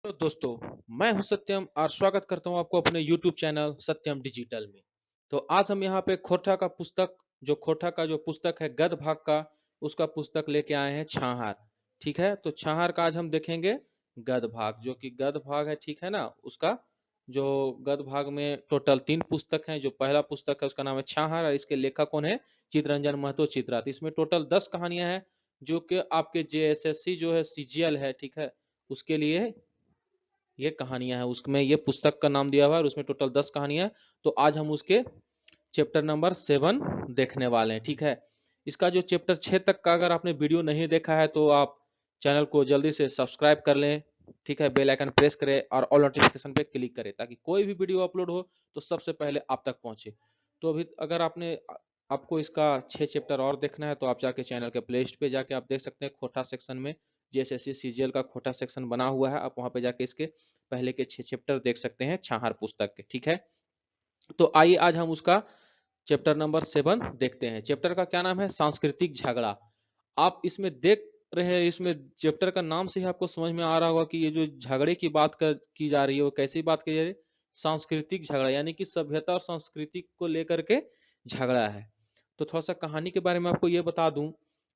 तो दोस्तों, मैं हूं सत्यम और स्वागत करता हूं आपको अपने YouTube चैनल सत्यम डिजिटल में। तो आज हम यहाँ पे खोरठा का पुस्तक, जो खोरठा का जो पुस्तक है गद्य भाग का, उसका पुस्तक लेके आए हैं छाहार। ठीक है, तो छाहार का आज हम देखेंगे गद्य भाग, जो कि गद्य भाग है, ठीक है ना। उसका जो गद्य भाग में टोटल 3 पुस्तक हैं। जो पहला पुस्तक है उसका नाम है छाहार और इसके लेखक कौन है? चितरंजन महतो चित्रात। इसमें टोटल 10 कहानियां हैं, जो कि आपके JSSC जो है CGL है, ठीक है, उसके लिए ये कहानियां हैं। उसमें ये पुस्तक का नाम दिया हुआ है और उसमें टोटल 10 कहानियां। तो आज हम उसके चैप्टर नंबर 7 देखने वाले हैं, ठीक है। इसका जो चैप्टर 6 तक का अगर आपने वीडियो नहीं देखा है तो आप चैनल को जल्दी से सब्सक्राइब कर लें, ठीक है, बेल आइकन प्रेस करें और ऑल नोटिफिकेशन पे क्लिक करें, ताकि कोई भी वीडियो अपलोड हो तो सबसे पहले आप तक पहुंचे। तो अभी अगर आपको इसका 6 चैप्टर और देखना है तो आप जाके चैनल के प्ले लिस्ट पे जाके आप देख सकते हैं। खोटा सेक्शन में JSSC CGL का खोटा सेक्शन बना हुआ है, आप वहां पे जाके इसके पहले के 6 चैप्टर देख सकते हैं छाहार पुस्तक के, ठीक है। तो आइए आज हम उसका चैप्टर नंबर 7 देखते हैं। चैप्टर का क्या नाम है? सांस्कृतिक झगड़ा। आप इसमें देख रहे हैं, इसमें चैप्टर का नाम से ही आपको समझ में आ रहा होगा कि ये जो झगड़े की बात की जा रही है वो कैसी बात की जा रही है? सांस्कृतिक झगड़ा, यानी कि सभ्यता और संस्कृति को लेकर के झगड़ा है। तो थोड़ा सा कहानी के बारे में आपको ये बता दूं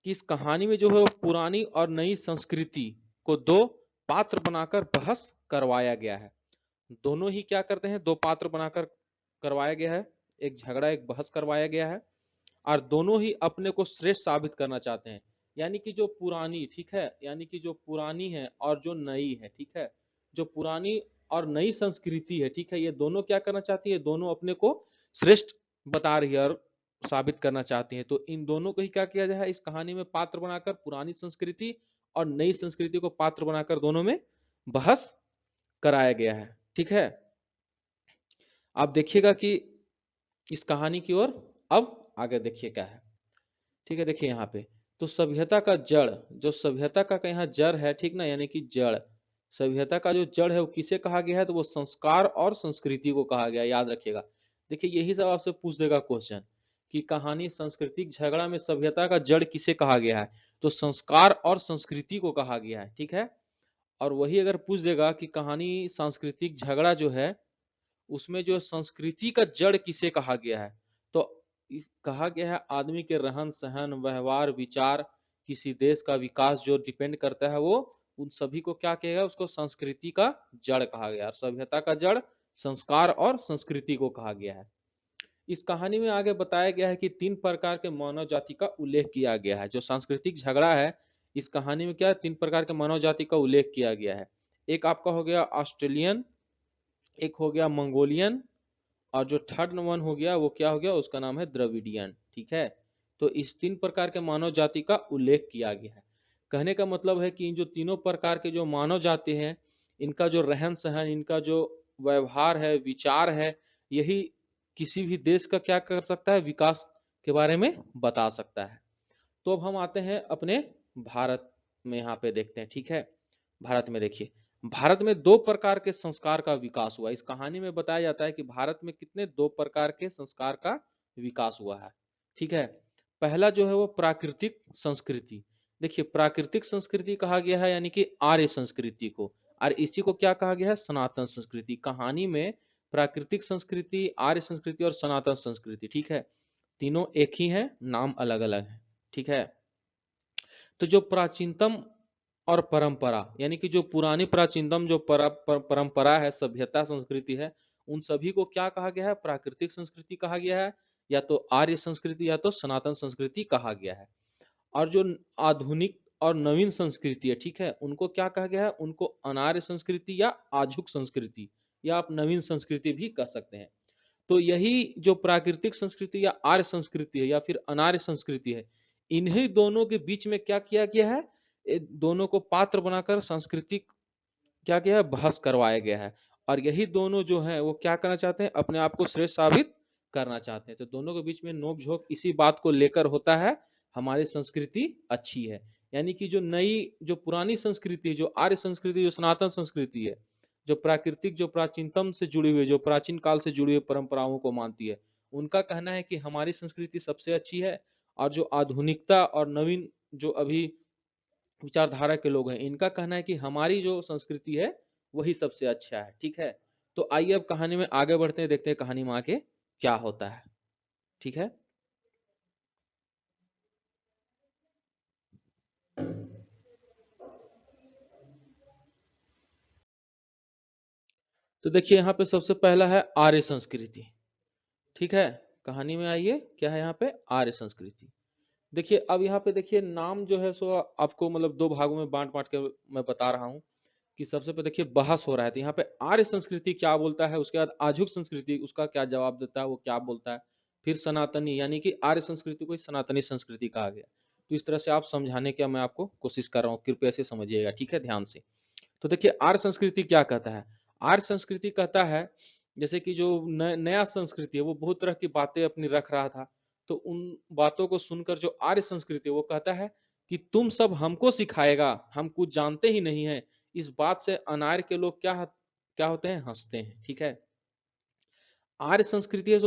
कि इस कहानी में जो है वो पुरानी और नई संस्कृति को दो पात्र बनाकर बहस करवाया गया है। दोनों ही क्या करते हैं? दो पात्र बनाकर करवाया गया है, एक झगड़ा एक बहस करवाया गया है, और दोनों ही अपने को श्रेष्ठ साबित करना चाहते हैं। यानी कि जो पुरानी, ठीक है, यानी कि जो पुरानी है और जो नई है, ठीक है, जो पुरानी और नई संस्कृति है, ठीक है, ये दोनों क्या करना चाहती है? दोनों अपने को श्रेष्ठ बता रही है और साबित करना चाहती है। तो इन दोनों को ही क्या किया जाए इस कहानी में? पात्र बनाकर पुरानी संस्कृति और नई संस्कृति को पात्र बनाकर दोनों में बहस कराया गया है, ठीक है। आप देखिएगा कि इस कहानी की ओर अब आगे देखिए क्या है, ठीक है। देखिए यहाँ पे तो सभ्यता का जड़, जो सभ्यता का यहाँ जड़ है, ठीक ना, यानी कि जड़, सभ्यता का जो जड़ है वो किसे कहा गया है? तो वो संस्कार और संस्कृति को कहा गया है, याद रखिएगा। देखिए यही सब आपसे पूछ देगा क्वेश्चन कि कहानी सांस्कृतिक झगड़ा में सभ्यता का जड़ किसे कहा गया है? तो संस्कार और संस्कृति को कहा गया है, ठीक है। और वही अगर पूछ देगा कि कहानी सांस्कृतिक झगड़ा जो है उसमें जो संस्कृति का जड़ किसे कहा गया है? तो कहा गया है आदमी के रहन सहन व्यवहार विचार, किसी देश का विकास जो डिपेंड करता है वो उन सभी को क्या कहेगा? उसको संस्कृति का जड़ कहा गया। सभ्यता का जड़ संस्कार और संस्कृति को कहा गया है। इस कहानी में आगे बताया गया है कि 3 प्रकार के मानव जाति का उल्लेख किया गया है। जो सांस्कृतिक झगड़ा है इस कहानी में क्या है? 3 प्रकार के मानव जाति का उल्लेख किया गया है। एक आपका हो गया ऑस्ट्रेलियन, एक हो गया मंगोलियन, और जो थर्ड वन हो गया वो क्या हो गया? उसका नाम है द्रविडियन, ठीक है। तो इस 3 प्रकार के मानव जाति का उल्लेख किया गया है। कहने का मतलब है कि इन जो तीनों प्रकार के जो मानव जाति हैं, इनका जो रहन सहन, इनका जो व्यवहार है विचार है, यही किसी भी देश का क्या कर सकता है? विकास के बारे में बता सकता है। तो अब हम आते हैं अपने भारत में, यहाँ पे देखते हैं, ठीक है। भारत में देखिए, भारत में 2 प्रकार के संस्कार का विकास हुआ। इस कहानी में बताया जाता है कि भारत में कितने 2 प्रकार के संस्कार का विकास हुआ है, ठीक है। पहला जो है वो प्राकृतिक संस्कृति। देखिए प्राकृतिक संस्कृति कहा गया है यानी कि आर्य संस्कृति को, और इसी को क्या कहा गया है? सनातन संस्कृति। कहानी में प्राकृतिक संस्कृति, आर्य संस्कृति और सनातन संस्कृति, ठीक है, तीनों एक ही है, नाम अलग अलग है, ठीक है। तो जो प्राचीनतम और परंपरा, यानी कि जो पुरानी प्राचीनतम जो परंपरा है, सभ्यता संस्कृति है, उन सभी को क्या कहा गया है? प्राकृतिक संस्कृति कहा गया है, या तो आर्य संस्कृति या तो सनातन संस्कृति कहा गया है। और जो आधुनिक और नवीन संस्कृति है, ठीक है, उनको क्या कहा गया है? उनको अनार्य संस्कृति या आधुनिक संस्कृति, या आप नवीन संस्कृति भी कह सकते हैं। तो यही जो प्राकृतिक संस्कृति या आर्य संस्कृति है या फिर अनार्य संस्कृति है, इन्हीं दोनों के बीच में क्या किया गया है? दोनों को पात्र बनाकर सांस्कृतिक क्या किया है? बहस करवाया गया है। और यही दोनों जो है वो क्या करना चाहते हैं? अपने आप को श्रेष्ठ साबित करना चाहते हैं। तो दोनों के बीच में नोक झोंक इसी बात को लेकर होता है, हमारी संस्कृति अच्छी है। यानी कि जो नई, जो पुरानी संस्कृति, जो आर्य संस्कृति, जो सनातन संस्कृति है, जो प्राकृतिक, जो प्राचीनतम से जुड़ी हुई, जो प्राचीन काल से जुड़ी हुई परंपराओं को मानती है, उनका कहना है कि हमारी संस्कृति सबसे अच्छी है। और जो आधुनिकता और नवीन जो अभी विचारधारा के लोग हैं, इनका कहना है कि हमारी जो संस्कृति है वही सबसे अच्छा है। ठीक है, तो आइए अब कहानी में आगे बढ़ते हैं, देखते हैं कहानी में आगे क्या होता है। ठीक है, तो देखिए यहाँ पे सबसे पहला है आर्य संस्कृति। ठीक है, कहानी में आइए, क्या है यहाँ पे, आर्य संस्कृति। देखिए अब यहाँ पे देखिए नाम जो है सो आपको मतलब दो भागों में बांट बांट के मैं बता रहा हूँ कि सबसे पहले देखिए बहस हो रहा है, तो यहाँ पे आर्य संस्कृति क्या बोलता है, उसके बाद आधुनिक संस्कृति उसका क्या जवाब देता है, वो क्या बोलता है, फिर सनातनी, यानी कि आर्य संस्कृति को ही सनातनी संस्कृति कहा गया। तो इस तरह से आप समझाने की मैं आपको कोशिश कर रहा हूँ, कृपया से समझिएगा। ठीक है, ध्यान से। तो देखिए आर्य संस्कृति क्या कहता है, आर्य संस्कृति कहता है जैसे कि जो नया संस्कृति है वो बहुत तरह की बातें अपनी रख रहा था, तो उन बातों को सुनकर जो आर्य संस्कृति है वो कहता है कि तुम सब हमको सिखाएगा, हम कुछ जानते ही नहीं है। इस बात से अनार्य के लोग क्या क्या होते हैं, हंसते हैं। ठीक है, आर्य संस्कृति है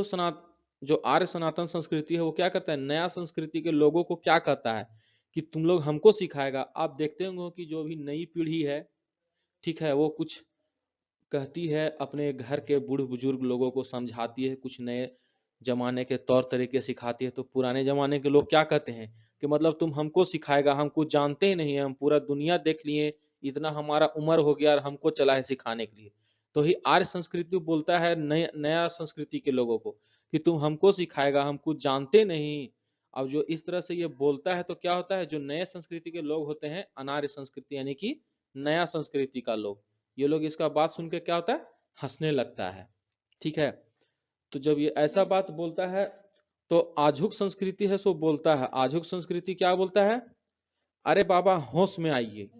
जो आर्य सनातन संस्कृति है वो क्या करता है, नया संस्कृति के लोगों को क्या कहता है कि तुम लोग हमको सिखाएगा। आप देखते होंगे कि जो भी नई पीढ़ी है, ठीक है, वो कुछ कहती है, अपने घर के बूढ़े बुजुर्ग लोगों को समझाती है, कुछ नए जमाने के तौर तरीके सिखाती है। तो पुराने जमाने के लोग क्या कहते हैं कि मतलब तुम हमको सिखाएगा, हम कुछ जानते ही नहीं है, हम पूरा दुनिया देख लिए, इतना हमारा उम्र हो गया और हमको चला है सिखाने के लिए। तो ही आर्य संस्कृति बोलता है नया संस्कृति के लोगों को कि तुम हमको सिखाएगा, हम कुछ जानते नहीं। अब जो इस तरह से ये बोलता है तो क्या होता है, जो नए संस्कृति के लोग होते हैं, अनार्य संस्कृति यानी कि नया संस्कृति का लोग, ये लोग इसका बात सुन के क्या होता है, हंसने लगता है। ठीक है, तो जब ये ऐसा बात बोलता है तो आजुक संस्कृति है सो बोलता है, आजुक संस्कृति क्या बोलता है, अरे बाबा होश में आइए।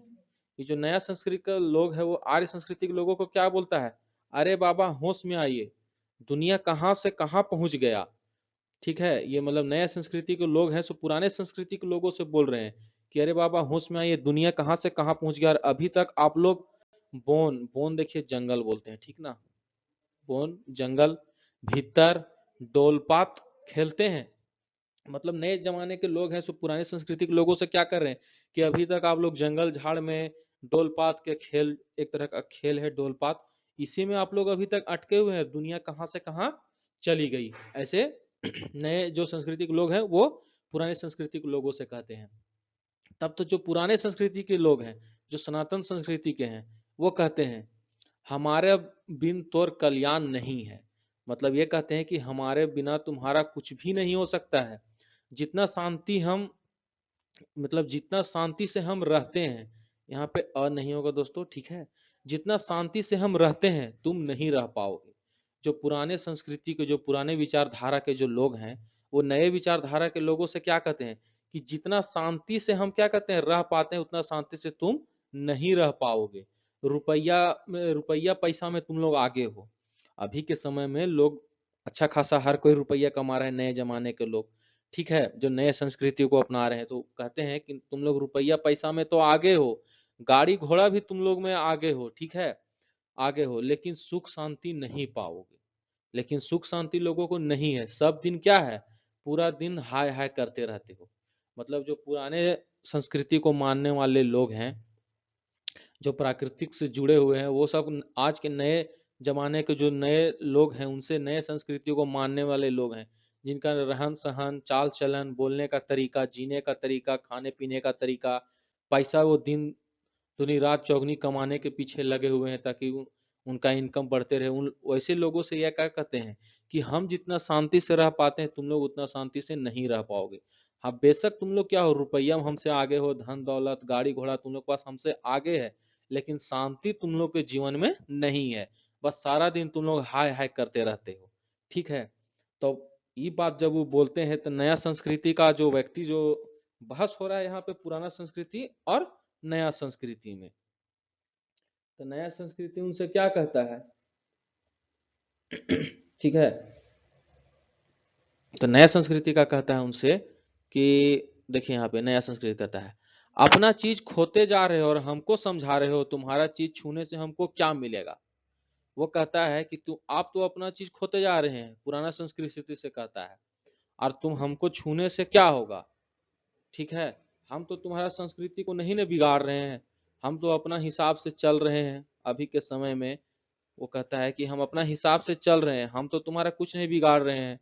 ये जो नया संस्कृति का लोग है वो आर्य संस्कृति के लोगों को क्या बोलता है, अरे बाबा होश में आइए, दुनिया कहाँ से कहाँ पहुंच गया। ठीक है, ये मतलब नया संस्कृति के लोग हैं सो पुराने संस्कृति के लोगों से बोल रहे हैं कि अरे बाबा होश में आइए, दुनिया कहाँ से कहाँ पहुंच गया और अभी तक आप लोग बोन बोन देखिए जंगल बोलते हैं, ठीक ना, बोन जंगल भीतर डोलपात खेलते हैं। मतलब नए जमाने के लोग हैं सो पुराने संस्कृति के लोगों से क्या कर रहे हैं कि अभी तक आप लोग जंगल झाड़ में डोलपात के खेल, एक तरह का खेल है डोलपात, इसी में आप लोग अभी तक अटके हुए हैं, दुनिया कहाँ से कहाँ चली गई। ऐसे नए जो संस्कृति के लोग हैं वो पुराने संस्कृति के लोगों से कहते हैं। तब तो जो पुराने संस्कृति के लोग हैं, जो सनातन संस्कृति के हैं, वो कहते हैं हमारे बिन तोर कल्याण नहीं है। मतलब ये कहते हैं कि हमारे बिना तुम्हारा कुछ भी नहीं हो सकता है। जितना शांति हम, मतलब जितना शांति से हम रहते हैं, यहाँ पे अ नहीं होगा दोस्तों, ठीक है, जितना शांति से हम रहते हैं तुम नहीं रह पाओगे। जो पुराने संस्कृति के, जो पुराने विचारधारा के जो लोग हैं, वो नए विचारधारा के लोगों से क्या कहते हैं कि जितना शांति से हम क्या कहते हैं रह पाते हैं, उतना शांति से तुम नहीं रह पाओगे। रुपया पैसा में तुम लोग आगे हो। अभी के समय में लोग अच्छा खासा हर कोई रुपया कमा रहे हैं, नए जमाने के लोग, ठीक है, जो नए संस्कृति को अपना रहे हैं, तो कहते हैं कि तुम लोग रुपया पैसा में तो आगे हो, गाड़ी घोड़ा भी तुम लोग में आगे हो, ठीक है, आगे हो, लेकिन सुख शांति नहीं पाओगे। लेकिन सुख शांति लोगों को नहीं है, सब दिन क्या है, पूरा दिन हाय हाय करते रहते हो। मतलब जो पुराने संस्कृति को मानने वाले लोग हैं, जो प्राकृतिक से जुड़े हुए हैं, वो सब आज के नए जमाने के जो नए लोग हैं, उनसे नए संस्कृति को मानने वाले लोग हैं, जिनका रहन सहन, चाल चलन, बोलने का तरीका, जीने का तरीका, खाने पीने का तरीका, पैसा वो दिन दुनी रात चौगनी कमाने के पीछे लगे हुए हैं ताकि उनका इनकम बढ़ते रहे। उन वैसे लोगों से यह क्या कहते हैं कि हम जितना शांति से रह पाते हैं तुम लोग उतना शांति से नहीं रह पाओगे। हाँ बेशक तुम लोग क्या हो, रुपया में हमसे आगे हो, धन दौलत गाड़ी घोड़ा तुम लोग पास हमसे आगे है, लेकिन शांति तुम लोग के जीवन में नहीं है। बस सारा दिन तुम लोग हाय हाय करते रहते हो। ठीक है, तो ये बात जब वो बोलते हैं तो नया संस्कृति का जो व्यक्ति, जो बहस हो रहा है यहाँ पे पुराना संस्कृति और नया संस्कृति में, तो नया संस्कृति उनसे क्या कहता है, ठीक है, तो नया संस्कृति का कहता है उनसे कि देखिए यहाँ पे नया संस्कृति कहता है अपना चीज खोते जा रहे हो और हमको समझा रहे हो, तुम्हारा चीज छूने से हमको क्या मिलेगा। वो कहता है कि तुम आप तो अपना चीज खोते जा रहे हैं, पुराना संस्कृति से कहता है, और तुम हमको छूने से क्या होगा। ठीक है, हम तो तुम्हारा संस्कृति को नहीं न बिगाड़ रहे हैं, हम तो अपना हिसाब से चल रहे हैं, अभी के समय में वो कहता है कि हम अपना हिसाब से चल रहे हैं, हम तो तुम्हारा कुछ नहीं बिगाड़ रहे हैं,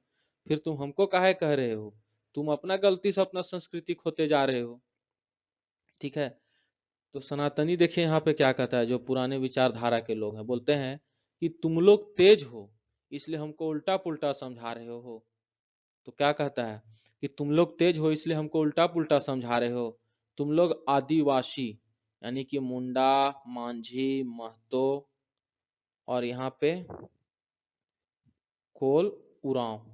फिर तुम हमको काहे कह रहे हो, तुम अपना गलती से अपना संस्कृति खोते जा रहे हो। ठीक है। तो सनातनी देखिए यहाँ पे क्या कहता है, जो पुराने विचारधारा के लोग हैं, बोलते हैं कि तुम लोग तेज हो इसलिए हमको उल्टा पुल्टा समझा रहे हो। तो क्या कहता है कि तुम लोग तेज हो इसलिए हमको उल्टा पुल्टा समझा रहे हो, तुम लोग आदिवासी यानी कि मुंडा, मांझी, महतो और यहाँ पे कोल उरांव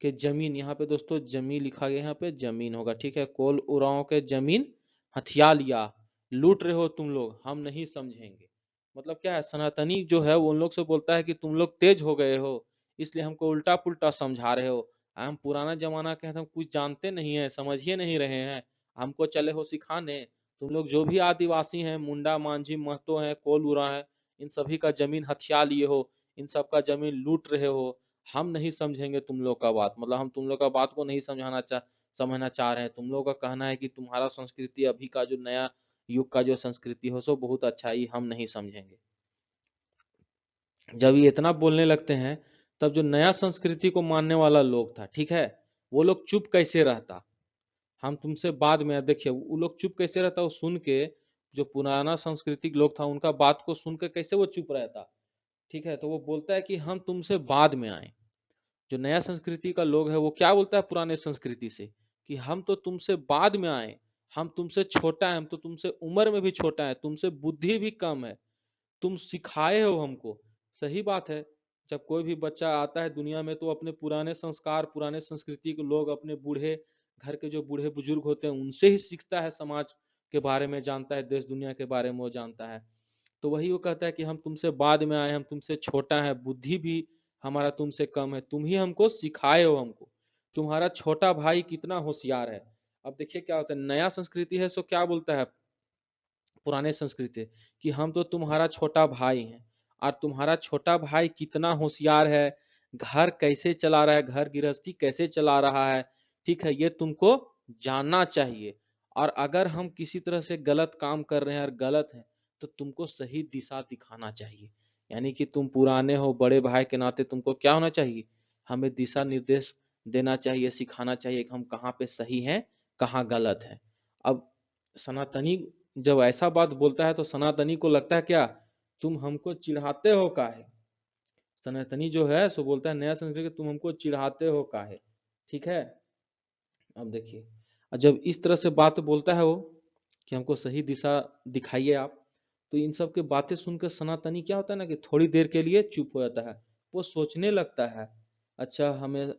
के जमीन, यहाँ पे दोस्तों जमीन लिखा गया, यहाँ पे जमीन होगा। ठीक है, कोल उरांव के जमीन हथिया लिया, लूट रहे हो तुम लोग, हम नहीं समझेंगे। मतलब क्या है, सनातनी जो है वो उन लोग से बोलता है कि तुम लोग तेज हो गए हो इसलिए हमको उल्टा पुल्टा समझा रहे हो, हम पुराना जमाना के हैं, हम कुछ जानते नहीं है, समझिए नहीं रहे हैं, हमको चले हो सिखाने। तुम लोग जो भी आदिवासी हैं, मुंडा, मांझी, महतो हैं, कोल उरा है, इन सभी का जमीन हथिया लिए हो, इन सब का जमीन लूट रहे हो, हम नहीं समझेंगे तुम लोग का बात। मतलब हम तुम लोग का बात को नहीं समझना चाह रहे हैं। तुम लोग का कहना है कि तुम्हारा संस्कृति अभी का जो नया युग का जो संस्कृति हो सो बहुत अच्छा ही, हम नहीं समझेंगे। जब ये इतना बोलने लगते हैं तब जो नया संस्कृति को मानने वाला लोग था, ठीक है, वो लोग चुप कैसे रहता। हम तुमसे बाद में, देखिए वो लोग चुप कैसे रहता, वो सुन के, जो पुराना सांस्कृतिक लोग था उनका बात को सुनकर कैसे वो चुप रहता। ठीक है, तो वो बोलता है कि हम तुमसे बाद में आए। जो नया संस्कृति का लोग है वो क्या बोलता है पुराने संस्कृति से, कि हम तो तुमसे बाद में आए, हम तुमसे छोटा है, हम तो तुमसे उम्र में भी छोटा है, तुमसे बुद्धि भी कम है, तुम सिखाए हो हमको। सही बात है। जब कोई भी बच्चा आता है दुनिया में तो अपने पुराने संस्कार, पुराने संस्कृति के लोग, अपने बूढ़े घर के जो बूढ़े बुजुर्ग होते हैं उनसे ही सीखता है, समाज के बारे में जानता है, देश दुनिया के बारे में वो जानता है। तो वही वो कहता है कि हम तुमसे बाद में आए, हम तुमसे छोटा है, बुद्धि भी हमारा तुमसे कम है, तुम ही हमको सिखाए हो हमको, तुम्हारा छोटा भाई कितना होशियार है। अब देखिए क्या होता है, नया संस्कृति है सो क्या बोलता है पुराने संस्कृति, कि हम तो तुम्हारा छोटा भाई हैं, और तुम्हारा छोटा भाई कितना होशियार है, घर कैसे चला रहा है, घर गृहस्थी कैसे चला रहा है, ठीक है, ये तुमको जानना चाहिए। और अगर हम किसी तरह से गलत काम कर रहे हैं और गलत है तो तुमको सही दिशा दिखाना चाहिए। यानी कि तुम पुराने हो, बड़े भाई के नाते तुमको क्या होना चाहिए, हमें दिशा निर्देश देना चाहिए, सिखाना चाहिए कि हम कहाँ पे सही हैं, कहाँ गलत है। अब सनातनी जब ऐसा बात बोलता है तो सनातनी को लगता है क्या, तुम हमको चिढ़ाते हो काहे। सनातनी जो है सो बोलता है नया संस्कृति, तुम हमको चिढ़ाते हो काहे। ठीक है। अब देखिए, जब इस तरह से बात बोलता है वो कि हमको सही दिशा दिखाइए आप, तो इन सब के बातें सुनकर सनातनी क्या होता है ना कि थोड़ी देर के लिए चुप हो जाता है। वो सोचने लगता है, अच्छा हमें,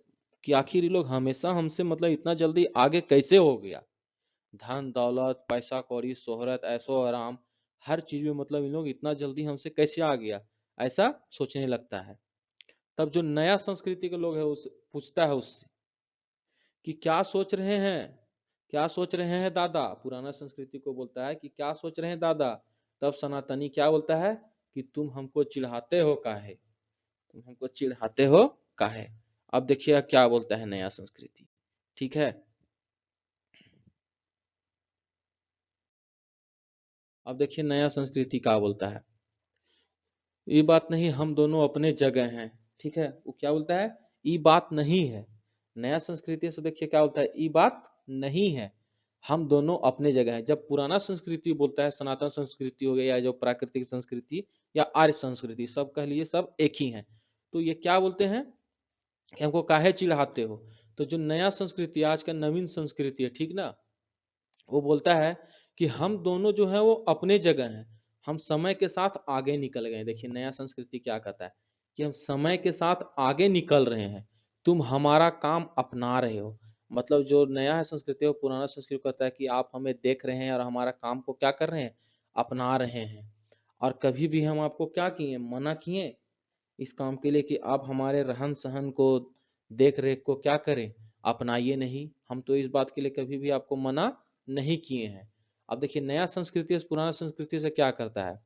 कि आखिर ये लोग हमेशा हमसे मतलब इतना जल्दी आगे कैसे हो गया, धन दौलत, पैसा कौड़ी, शोहरत, ऐशो आराम, हर चीज में मतलब इन लोग इतना जल्दी हमसे कैसे आ गया, ऐसा सोचने लगता है। तब जो नया संस्कृति के लोग है उस पूछता है उससे कि क्या सोच रहे हैं, क्या सोच रहे हैं दादा। पुराना संस्कृति को बोलता है कि क्या सोच रहे हैं दादा। तब सनातनी क्या बोलता है कि तुम हमको चिढ़ाते हो काहे, तुम हमको चिढ़ाते हो काहे। अब देखिए क्या बोलता है नया संस्कृति। ठीक है, अब देखिए नया संस्कृति क्या बोलता है, ये बात नहीं, हम दोनों अपने जगह हैं। ठीक है, वो क्या बोलता है, ये बात नहीं है। नया संस्कृति से देखिए क्या बोलता है, ये बात नहीं है, हम दोनों अपने जगह हैं। जब पुराना संस्कृति बोलता है, सनातन संस्कृति हो गया या जो प्राकृतिक संस्कृति या आर्य संस्कृति, सब कह लिए सब एक ही हैं। तो ये क्या बोलते हैं कि हमको काहे चिढ़ाते हो। तो जो नया संस्कृति, आज का नवीन संस्कृति है, ठीक ना, वो बोलता है कि हम दोनों जो है वो अपने जगह हैं, हम समय के साथ आगे निकल गए। देखिए नया संस्कृति क्या कहता है कि हम समय के साथ आगे निकल रहे हैं, तुम हमारा काम अपना रहे हो। मतलब जो नया है संस्कृति है वो पुराना संस्कृति कहता है कि आप हमें देख रहे हैं और हमारा काम को क्या कर रहे हैं, अपना रहे हैं। और कभी भी हम आपको क्या किए, मना किए इस काम के लिए कि आप हमारे रहन सहन को, देख रेख को क्या करें, अपनाइए नहीं। हम तो इस बात के लिए कभी भी आपको मना नहीं किए हैं। अब देखिए नया संस्कृति पुराना संस्कृति से क्या करता है,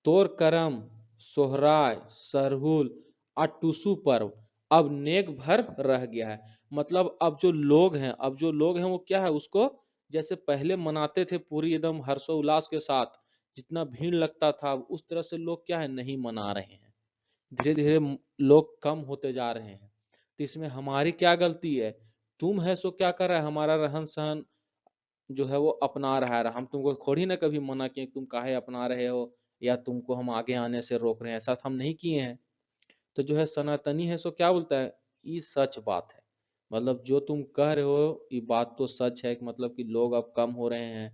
तोर करम, सोहराय, सरहुल और टूसू पर्व अब नेक भर रह गया है। मतलब अब जो लोग हैं, अब जो लोग हैं वो क्या है, उसको जैसे पहले मनाते थे पूरी एकदम हर्षोल्लास के साथ, जितना भीड़ लगता था उस तरह से लोग क्या है नहीं मना रहे हैं। धीरे धीरे लोग कम होते जा रहे हैं। तो इसमें हमारी क्या गलती है? तुम है सो क्या कर रहा है, हमारा रहन सहन जो है वो अपना रहा है। हम तुमको थोड़ी ना कभी मना किए तुम काहे अपना रहे हो, या तुमको हम आगे आने से रोक रहे हैं, ऐसा हम नहीं किए हैं। तो जो है सनातनी है सो क्या बोलता है, ये सच बात है। मतलब जो तुम कह रहे हो ये बात तो सच है कि मतलब कि लोग अब कम हो रहे हैं,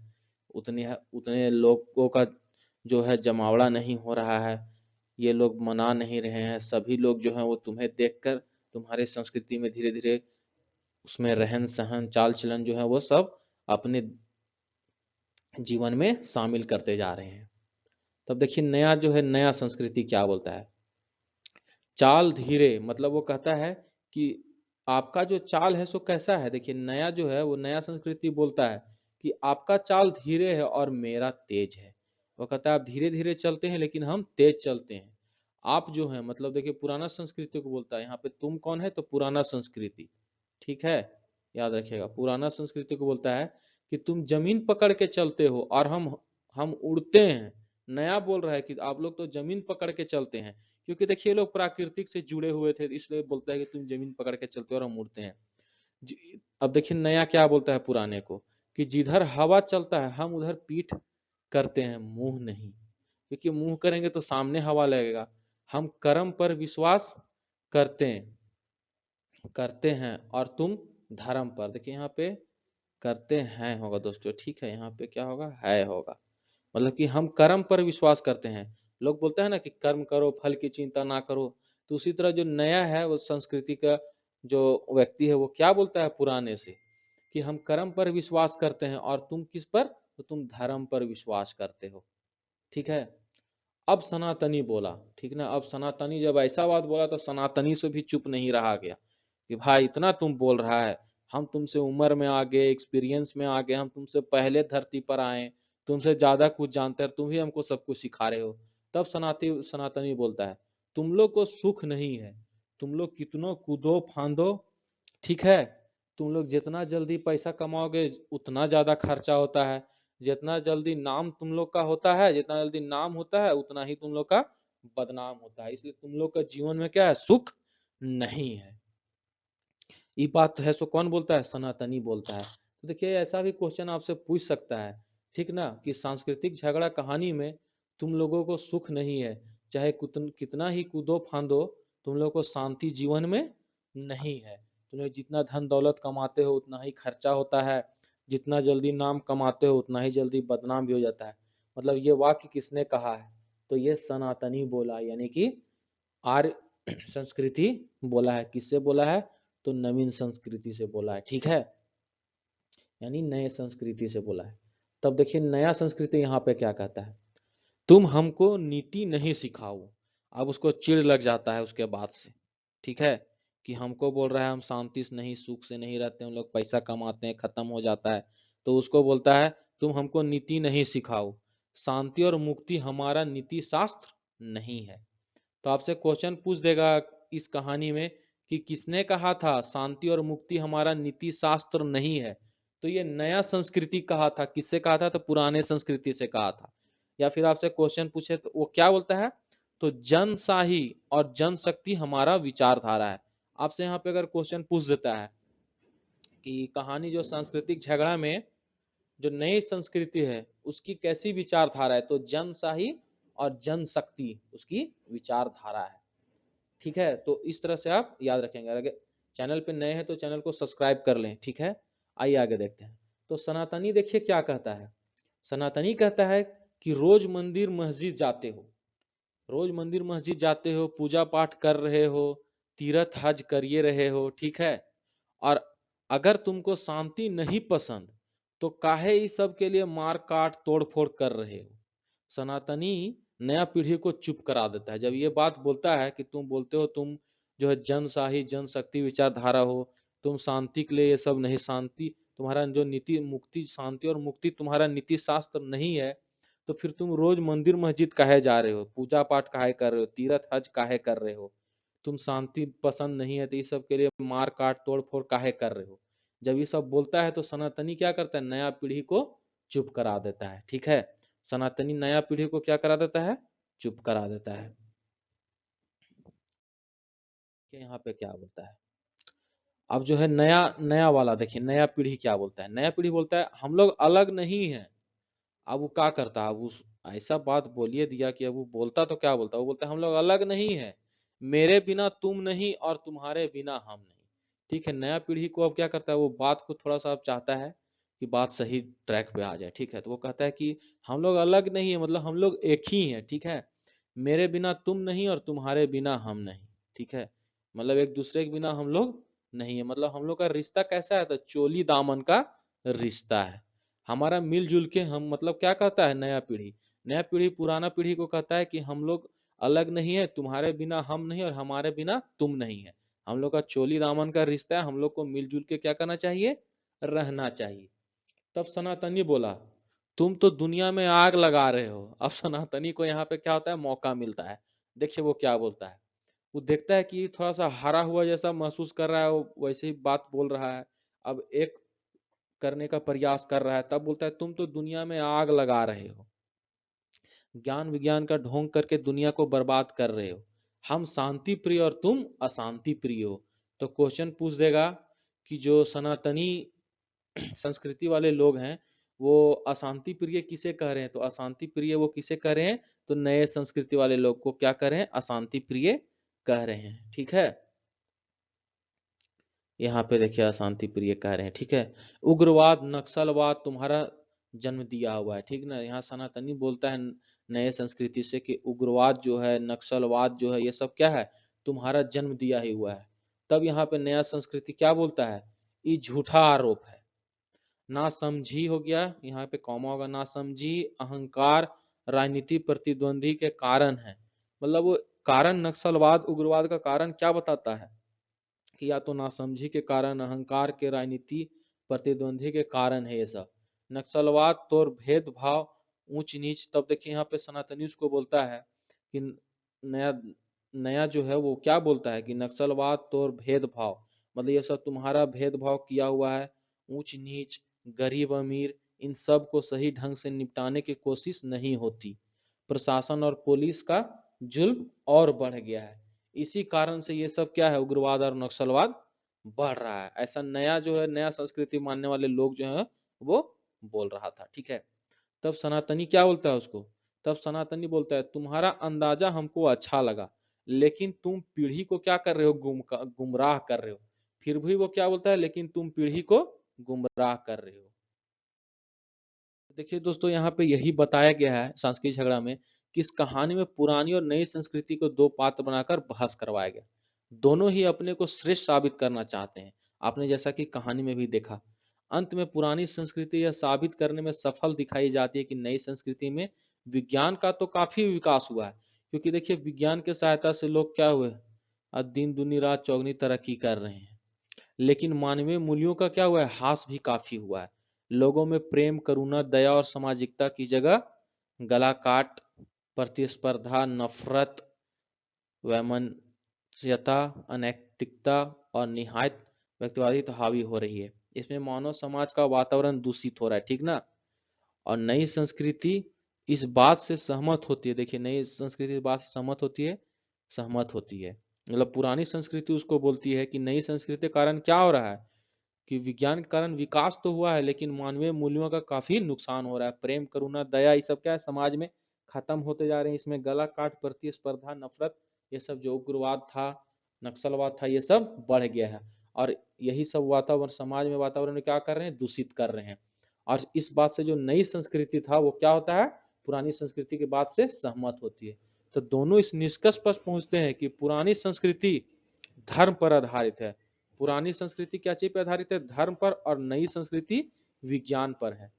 उतने उतने लोगों का जो है जमावड़ा नहीं हो रहा है, ये लोग मना नहीं रहे हैं। सभी लोग जो है वो तुम्हें देखकर तुम्हारे संस्कृति में धीरे धीरे उसमें रहन सहन चाल चलन जो है वो सब अपने जीवन में शामिल करते जा रहे हैं। तब देखिए नया जो है नया संस्कृति क्या बोलता है, चाल धीरे, मतलब वो कहता है कि आपका जो चाल है सो कैसा है। देखिए नया जो है वो नया संस्कृति बोलता है कि आपका चाल धीरे है और मेरा तेज है। वो कहता है आप धीरे धीरे चलते हैं लेकिन हम तेज चलते हैं। आप जो है मतलब देखिए पुराना संस्कृति को बोलता है, यहाँ पे तुम कौन है तो पुराना संस्कृति, ठीक है, याद रखिएगा। पुराना संस्कृति को बोलता है कि तुम जमीन पकड़ के चलते हो और हम उड़ते हैं। नया बोल रहा है कि आप लोग तो जमीन पकड़ के चलते हैं, क्योंकि देखिए ये लोग प्राकृतिक से जुड़े हुए थे, इसलिए बोलता है कि तुम जमीन पकड़ के चलते हो और हम उड़ते हैं। अब देखिए नया क्या बोलता है पुराने को, कि जिधर हवा चलता है हम उधर पीठ करते हैं, मुंह नहीं, क्योंकि मुंह करेंगे तो सामने हवा लगेगा। हम कर्म पर विश्वास करते करते हैं और तुम धर्म पर। देखिए यहाँ पे करते हैं होगा दोस्तों, ठीक है, यहाँ पे क्या होगा, है होगा। मतलब कि हम कर्म पर विश्वास करते हैं। लोग बोलते हैं ना कि कर्म करो फल की चिंता ना करो, तो उसी तरह जो नया है वो संस्कृति का जो व्यक्ति है वो क्या बोलता है पुराने से, कि हम कर्म पर विश्वास करते हैं और तुम किस पर, तो तुम धर्म पर विश्वास करते हो, ठीक है। अब सनातनी बोला, ठीक ना। अब सनातनी जब ऐसा बात बोला तो सनातनी से भी चुप नहीं रहा गया कि भाई इतना तुम बोल रहा है, हम तुमसे उम्र में आगे, एक्सपीरियंस में आगे, हम तुमसे पहले धरती पर आए, तुमसे ज्यादा कुछ जानते हैं, तुम ही हमको सब कुछ सिखा रहे हो। तब सनातनी बोलता है तुम लोग को सुख नहीं है, तुम लोग कितनों कूदो फांदो, ठीक है, तुम लोग जितना जल्दी पैसा कमाओगे उतना ज्यादा खर्चा होता है, जितना जल्दी नाम तुम लोग का होता है, जितना जल्दी नाम होता है उतना ही तुम लोग का बदनाम होता है, इसलिए तुम लोग का जीवन में क्या है, सुख नहीं है। ये बात है सो कौन बोलता है, सनातनी बोलता है। तो देखिए ऐसा भी क्वेश्चन आपसे पूछ सकता है, ठीक ना, कि सांस्कृतिक झगड़ा कहानी में तुम लोगों को सुख नहीं है, चाहे कितना ही कूदो फांदो, तुम लोग को शांति जीवन में नहीं है। तुम लोग जितना धन दौलत कमाते हो उतना ही खर्चा होता है, जितना जल्दी नाम कमाते हो उतना ही जल्दी बदनाम भी हो जाता है। मतलब ये वाक्य किसने कहा है, तो ये सनातनी बोला, यानी कि आर्य संस्कृति बोला है। किससे बोला है, तो नवीन संस्कृति से बोला है, ठीक है, यानी नए संस्कृति से बोला है। तब देखिए नया संस्कृति यहाँ पे क्या कहता है, तुम हमको नीति नहीं सिखाओ। अब उसको चिढ़ लग जाता है उसके बाद से, ठीक है, कि हमको बोल रहा है हम शांति से नहीं, सुख से नहीं रहते, हम लोग पैसा कमाते हैं, खत्म हो जाता है। तो उसको बोलता है तुम हमको नीति नहीं सिखाओ, शांति और मुक्ति हमारा नीति शास्त्र नहीं है। तो आपसे क्वेश्चन पूछ देगा इस कहानी में कि किसने कहा था शांति और मुक्ति हमारा नीति शास्त्र नहीं है, तो ये नया संस्कृति कहा था। किससे कहा था, तो पुराने संस्कृति से कहा था। या फिर आपसे क्वेश्चन पूछे तो वो क्या बोलता है, तो जनशाही और जनशक्ति हमारा विचारधारा है। आपसे यहाँ पे अगर क्वेश्चन पूछ देता है कि कहानी जो सांस्कृतिक झगड़ा में जो नई संस्कृति है उसकी कैसी विचारधारा है, तो जनशाही और जनशक्ति उसकी विचारधारा है, ठीक है। तो इस तरह से आप याद रखेंगे। अगर चैनल पे नए हैं तो चैनल को सब्सक्राइब कर लें, ठीक है। आइए आगे देखते हैं। तो सनातनी देखिए क्या कहता है, सनातनी कहता है कि रोज मंदिर मस्जिद जाते हो, रोज मंदिर मस्जिद जाते हो, पूजा पाठ कर रहे हो, तीर्थ हज करिए रहे हो, ठीक है, और अगर तुमको शांति नहीं पसंद तो काहे इस सब के लिए मार काट तोड़ फोड़ कर रहे हो। सनातनी नया पीढ़ी को चुप करा देता है। जब ये बात बोलता है कि तुम बोलते हो तुम जो है जनशाही जनशक्ति विचारधारा हो, तुम शांति के लिए ये सब नहीं, शांति तुम्हारा जो नीति मुक्ति, शांति और मुक्ति तुम्हारा नीति शास्त्र नहीं है, तो फिर तुम रोज मंदिर मस्जिद काहे जा रहे हो, पूजा पाठ काहे कर रहे हो, तीर्थ हज काहे कर रहे हो, तुम शांति पसंद नहीं है तो इस सब के लिए मार काट तोड़ फोड़ काहे कर रहे हो। जब ये सब बोलता है तो सनातनी क्या करता है, नया पीढ़ी को चुप करा देता है, ठीक है। सनातनी नया पीढ़ी को क्या करा देता है, चुप करा देता है। कि यहाँ पे क्या बोलता है, अब जो है नया नया वाला देखिए, नया पीढ़ी क्या बोलता है, नया पीढ़ी बोलता है हम लोग अलग नहीं है। अब वो क्या करता है, अब उस ऐसा बात बोलिए दिया कि अब वो बोलता तो क्या बोलता है, वो बोलता है हम लोग अलग नहीं है, मेरे बिना तुम नहीं और तुम्हारे बिना हम नहीं। ठीक है, नया पीढ़ी को अब क्या करता है, वो बात को थोड़ा सा अब चाहता है कि बात सही ट्रैक पे आ जाए। ठीक है, तो वो कहता है कि हम लोग अलग नहीं है, मतलब हम लोग एक ही हैं। ठीक है, मेरे बिना तुम नहीं और तुम्हारे बिना हम नहीं। ठीक है, मतलब एक दूसरे के बिना हम लोग नहीं है, मतलब हम लोग का रिश्ता कैसा है, तो चोली दामन का रिश्ता है हमारा, मिलजुल के हम, मतलब क्या कहता है नया पीढ़ी, नया पीढ़ी पुराना पीढ़ी को कहता है कि हम लोग अलग नहीं है, तुम्हारे बिना हम नहीं और हमारे बिना तुम नहीं है, हम लोग का चोली दामन का रिश्ता है, हम लोग को मिलजुल के क्या करना चाहिए, रहना चाहिए। तब सनातनी बोला तुम तो दुनिया में आग लगा रहे हो। अब सनातनी को यहाँ पे क्या होता है, मौका मिलता है। देखिए वो क्या बोलता है, वो देखता है कि थोड़ा सा हारा हुआ जैसा महसूस कर रहा है, वो वैसे ही बात बोल रहा है, अब एक करने का प्रयास कर रहा है, तब बोलता है तुम तो दुनिया में आग लगा रहे हो, ज्ञान विज्ञान का ढोंग करके दुनिया को बर्बाद कर रहे हो, हम शांति प्रिय और तुम अशांति प्रिय हो। तो क्वेश्चन पूछ देगा कि जो सनातनी संस्कृति वाले लोग हैं वो अशांति प्रिय किसे कह रहे हैं, तो अशांति प्रिय वो किसे कह रहे हैं, तो नए संस्कृति वाले लोग को क्या कह रहे हैं, अशांति प्रिय कह रहे हैं। ठीक है, यहाँ पे देखिए अशांति प्रिय कह रहे हैं। ठीक है, उग्रवाद नक्सलवाद तुम्हारा जन्म दिया हुआ है। ठीक ना, यहाँ सनातनी बोलता है नए संस्कृति से कि उग्रवाद जो है, नक्सलवाद जो है, ये सब क्या है, तुम्हारा जन्म दिया ही हुआ है। तब यहाँ पे नया संस्कृति क्या बोलता है, ये झूठा आरोप है। ना समझी हो गया, यहाँ पे कॉमा होगा, ना समझी अहंकार राजनीति प्रतिद्वंदी के कारण है। मतलब वो कारण, नक्सलवाद उग्रवाद का कारण क्या बताता है कि या तो नासमझी के कारण, अहंकार के, राजनीति प्रतिद्वंदी के कारण है ये सब। नक्सलवाद तो भेदभाव, ऊंच नीच। तब देखिए यहाँ पे सनातनी उसको बोलता है कि नया नया जो है वो क्या बोलता है कि नक्सलवाद तो भेदभाव, मतलब ये सब तुम्हारा भेदभाव किया हुआ है, ऊंच नीच, गरीब अमीर, इन सब को सही ढंग से निपटाने की कोशिश नहीं होती, प्रशासन और पुलिस का जुल्म और बढ़ गया है, इसी कारण से ये सब क्या है, उग्रवाद और नक्सलवाद बढ़ रहा है। ऐसा नया जो है, नया संस्कृति मानने वाले लोग जो है वो बोल रहा था। ठीक है, तब सनातनी क्या बोलता है उसको, तब सनातनी बोलता है तुम्हारा अंदाजा हमको अच्छा लगा, लेकिन तुम पीढ़ी को क्या कर रहे हो, गुमराह कर रहे हो। फिर भी वो क्या बोलता है, लेकिन तुम पीढ़ी को गुमराह कर रहे हो। देखिए दोस्तों, यहाँ पे यही बताया गया है सांस्कृतिक झगड़ा में कि इस कहानी में पुरानी और नई संस्कृति को दो पात्र बनाकर बहस करवाया गया, दोनों ही अपने को श्रेष्ठ साबित करना चाहते हैं। आपने जैसा कि कहानी में भी देखा, अंत में पुरानी संस्कृति यह साबित करने में सफल दिखाई जाती है कि नई संस्कृति में विज्ञान का तो काफी विकास हुआ है, क्योंकि देखिए विज्ञान के सहायता से लोग क्या हुए, आज दिन दुनी रात चौगनी तरक्की कर रहे हैं, लेकिन मानवीय मूल्यों का क्या हुआ है, ह्रास भी काफी हुआ है। लोगों में प्रेम, करुणा, दया और सामाजिकता की जगह गला काट, प्रतिस्पर्धा, नफरत, वैमनस्यता, अनैतिकता और निहायत व्यक्तिवादी तो हावी हो रही है। इसमें मानव समाज का वातावरण दूषित हो रहा है। ठीक ना, और नई संस्कृति इस बात से सहमत होती है। देखिए नई संस्कृति इस बात से सहमत होती है, मतलब पुरानी संस्कृति उसको बोलती है कि नई संस्कृति के कारण क्या हो रहा है, कि विज्ञान के कारण विकास तो हुआ है, लेकिन मानवीय मूल्यों का काफी नुकसान हो रहा है। प्रेम, करुणा, दया, ये सब क्या है, समाज में खत्म होते जा रहे हैं। इसमें गला काट, प्रतिस्पर्धा, नफरत, ये सब जो उग्रवाद था, नक्सलवाद था, ये सब बढ़ गया है। और यही सब वातावरण, समाज में वातावरण में क्या कर रहे हैं, दूषित कर रहे हैं। और इस बात से जो नई संस्कृति था वो क्या होता है, पुरानी संस्कृति के बात से सहमत होती है। तो दोनों इस निष्कर्ष पर पहुंचते हैं कि पुरानी संस्कृति धर्म पर आधारित है, पुरानी संस्कृति क्या चीज पर आधारित है, धर्म पर, और नई संस्कृति विज्ञान पर है।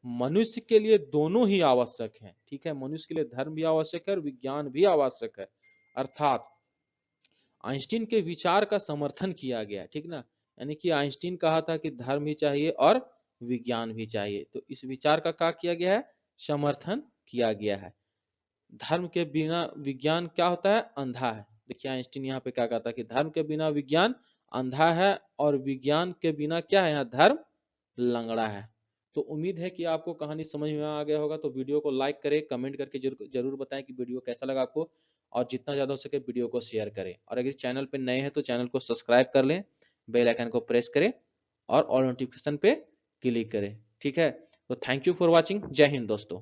मनुष्य के लिए दोनों ही आवश्यक है। ठीक है, मनुष्य के लिए धर्म भी आवश्यक है और विज्ञान भी आवश्यक है। अर्थात आइंस्टीन के विचार का समर्थन किया गया। ठीक ना, यानी कि आइंस्टीन कहा था कि धर्म भी चाहिए और विज्ञान भी चाहिए, तो इस विचार का क्या किया गया है, समर्थन किया गया है। धर्म के बिना विज्ञान क्या होता है, अंधा है। देखिए आइंस्टीन यहाँ पे क्या कहता है कि धर्म के बिना विज्ञान अंधा है और विज्ञान के बिना क्या है, यहाँ धर्म लंगड़ा है। तो उम्मीद है कि आपको कहानी समझ में आ गया होगा। तो वीडियो को लाइक करें, कमेंट करके जरूर बताएं कि वीडियो कैसा लगा आपको, और जितना ज़्यादा हो सके वीडियो को शेयर करें। और अगर चैनल पर नए हैं तो चैनल को सब्सक्राइब कर लें, बेल आइकन को प्रेस करें और ऑल नोटिफिकेशन पे क्लिक करें। ठीक है, तो थैंक यू फॉर वॉचिंग। जय हिंद दोस्तों।